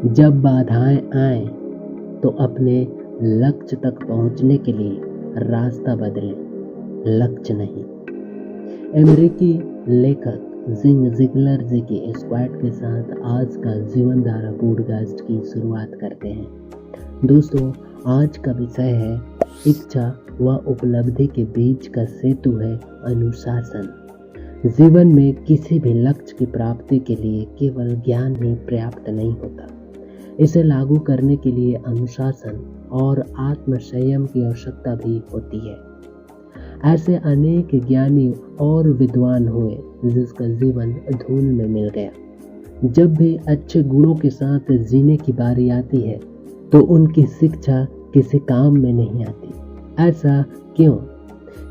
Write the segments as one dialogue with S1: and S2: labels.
S1: जब बाधाएं आए तो अपने लक्ष्य तक पहुंचने के लिए रास्ता बदलें, लक्ष्य नहीं। अमेरिकी लेखक जिंग जिगलर जी की स्क्वाड के साथ आज का जीवन धारा पॉडकास्ट की शुरुआत करते हैं। दोस्तों, आज का विषय है इच्छा व उपलब्धि के बीच का सेतु है अनुशासन। जीवन में किसी भी लक्ष्य की प्राप्ति के लिए केवल ज्ञान ही पर्याप्त नहीं होता, इसे लागू करने के लिए अनुशासन और आत्मसंयम की आवश्यकता भी होती है। ऐसे अनेक ज्ञानी और विद्वान हुए जिसका जीवन धूल में मिल गया। जब भी अच्छे गुणों के साथ जीने की बारी आती है तो उनकी शिक्षा किसी काम में नहीं आती। ऐसा क्यों?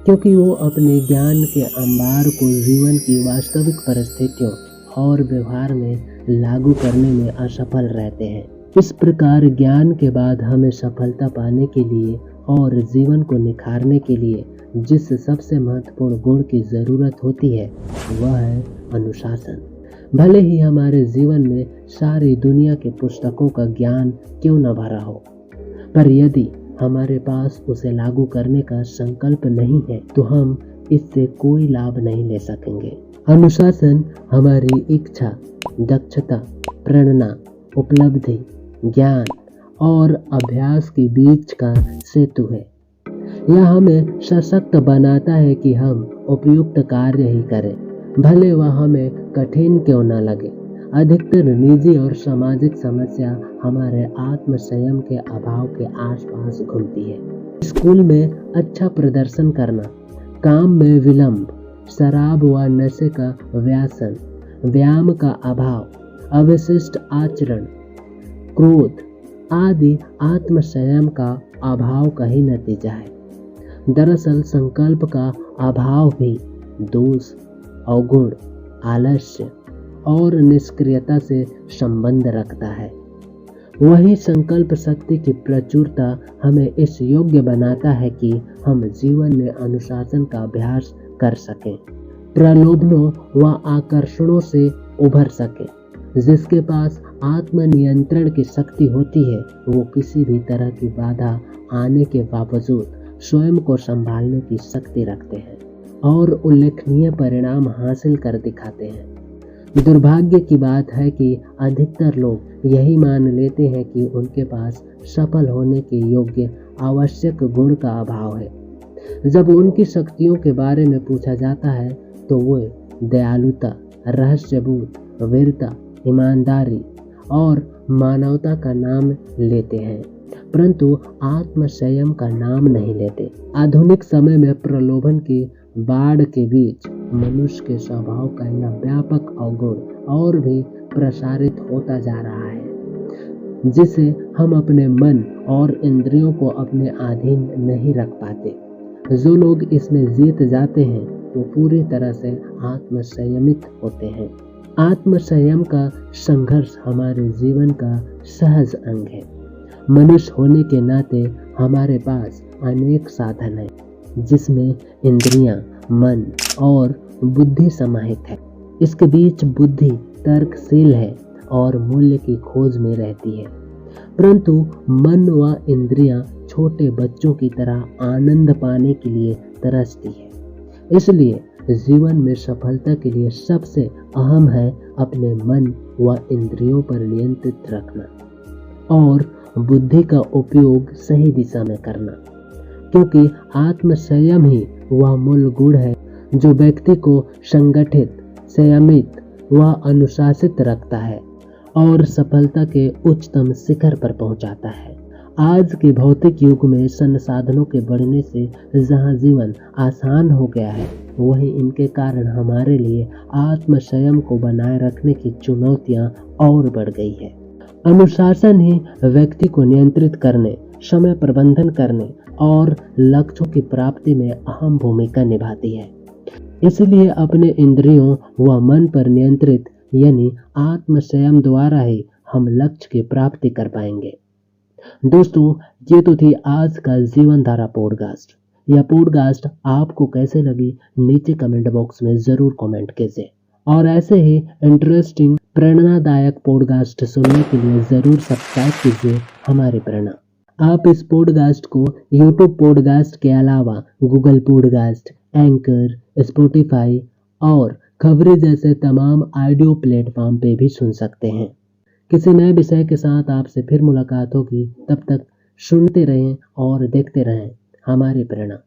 S1: क्योंकि वो अपने ज्ञान के अंबार को जीवन की वास्तविक परिस्थितियों और व्यवहार में लागू करने में असफल रहते हैं। इस प्रकार ज्ञान के बाद हमें सफलता पाने के लिए और जीवन को निखारने के लिए जिस सबसे महत्वपूर्ण गुण की जरूरत होती है वह है अनुशासन। भले ही हमारे जीवन में सारी दुनिया के पुस्तकों का ज्ञान क्यों न भरा हो, पर यदि हमारे पास उसे लागू करने का संकल्प नहीं है तो हम इससे कोई लाभ नहीं ले सकेंगे। अनुशासन हमारी इच्छा, दक्षता, प्रेरणा, उपलब्धि, ज्ञान और अभ्यास के बीच का सेतु है। यह हमें सशक्त बनाता है कि हम उपयुक्त कार्य ही करें, भले वह हमें कठिन क्यों न लगे। अधिकतर निजी और सामाजिक समस्या हमारे आत्मसंयम के अभाव के आसपास घूमती है। स्कूल में अच्छा प्रदर्शन करना, काम में विलंब, शराब व नशे का व्यसन, व्यायाम का अभाव, अविशिष्ट आचरण, क्रोध आदि आत्मसंयम का अभाव का ही नतीजा है। दरअसल संकल्प का अभाव भी दोष, अवगुण, आलस्य और निष्क्रियता से संबंध रखता है। वही संकल्प शक्ति की प्रचुरता हमें इस योग्य बनाता है कि हम जीवन में अनुशासन का अभ्यास कर सकें, प्रलोभनों व आकर्षणों से उभर सकें। जिसके पास आत्मनियंत्रण की शक्ति होती है वो किसी भी तरह की बाधा आने के बावजूद स्वयं को संभालने की शक्ति रखते हैं और उल्लेखनीय परिणाम हासिल कर दिखाते हैं। दुर्भाग्य की बात है कि अधिकतर लोग यही मान लेते हैं कि उनके पास सफल होने के योग्य आवश्यक गुण का अभाव है। जब उनकी शक्तियों के बारे में पूछा जाता है तो वे दयालुता, रहस्यबोध, वीरता, ईमानदारी और मानवता का नाम लेते हैं, परंतु आत्मसंयम का नाम नहीं लेते। आधुनिक समय में प्रलोभन की बाढ़ के बीच मनुष्य के स्वभाव का यह व्यापक अवगुण और भी प्रसारित होता जा रहा है, जिसे हम अपने मन और इंद्रियों को अपने अधीन नहीं रख पाते। जो लोग इसमें जीत जाते हैं वो पूरी तरह से आत्मसंयमित होते हैं। आत्मसंयम का संघर्ष हमारे जीवन का सहज अंग है। मनुष्य होने के नाते हमारे पास अनेक साधन हैं जिसमें इंद्रियां, मन और बुद्धि समाहित है। इसके बीच बुद्धि तर्कशील है और मूल्य की खोज में रहती है, परंतु मन व इंद्रियां छोटे बच्चों की तरह आनंद पाने के लिए तरसती है। इसलिए जीवन में सफलता के लिए सबसे अहम है अपने मन व इंद्रियों पर नियंत्रित रखना और बुद्धि का उपयोग सही दिशा में करना, क्योंकि आत्मसंयम ही वह मूल गुण है जो व्यक्ति को संगठित, संयमित व अनुशासित रखता है और सफलता के उच्चतम शिखर पर पहुंचाता है। आज के भौतिक युग में संसाधनों के बढ़ने से जहां जीवन आसान हो गया है, वहीं इनके कारण हमारे लिए आत्मसंयम को बनाए रखने की चुनौतियां और बढ़ गई है। अनुशासन ही व्यक्ति को नियंत्रित करने, समय प्रबंधन करने और लक्ष्यों की प्राप्ति में अहम भूमिका निभाती है। इसलिए अपने इंद्रियों व मन पर नियंत्रित यानी आत्मसंयम द्वारा ही हम लक्ष्य की प्राप्ति कर पाएंगे। दोस्तों, ये तो थी आज का जीवन धारा पॉडकास्ट। यह पॉडकास्ट आपको कैसे लगी नीचे कमेंट बॉक्स में ज़रूर कमेंट कीजिए और ऐसे ही इंटरेस्टिंग प्रेरणादायक पॉडकास्ट सुनने के लिए ज़रूर सब्सक्राइब कीजिए हमारी प्रेरणा। आप इस पॉडकास्ट को यूट्यूब पॉडकास्ट के अलावा गूगल पॉडकास्ट, एंकर, स्पॉटिफाई और खबरें जैसे तमाम ऑडियो प्लेटफॉर्म पे भी सुन सकते हैं। किसी नए विषय के साथ आपसे फिर मुलाकात होगी। तब तक सुनते रहें और देखते रहें हमारी प्रेरणा।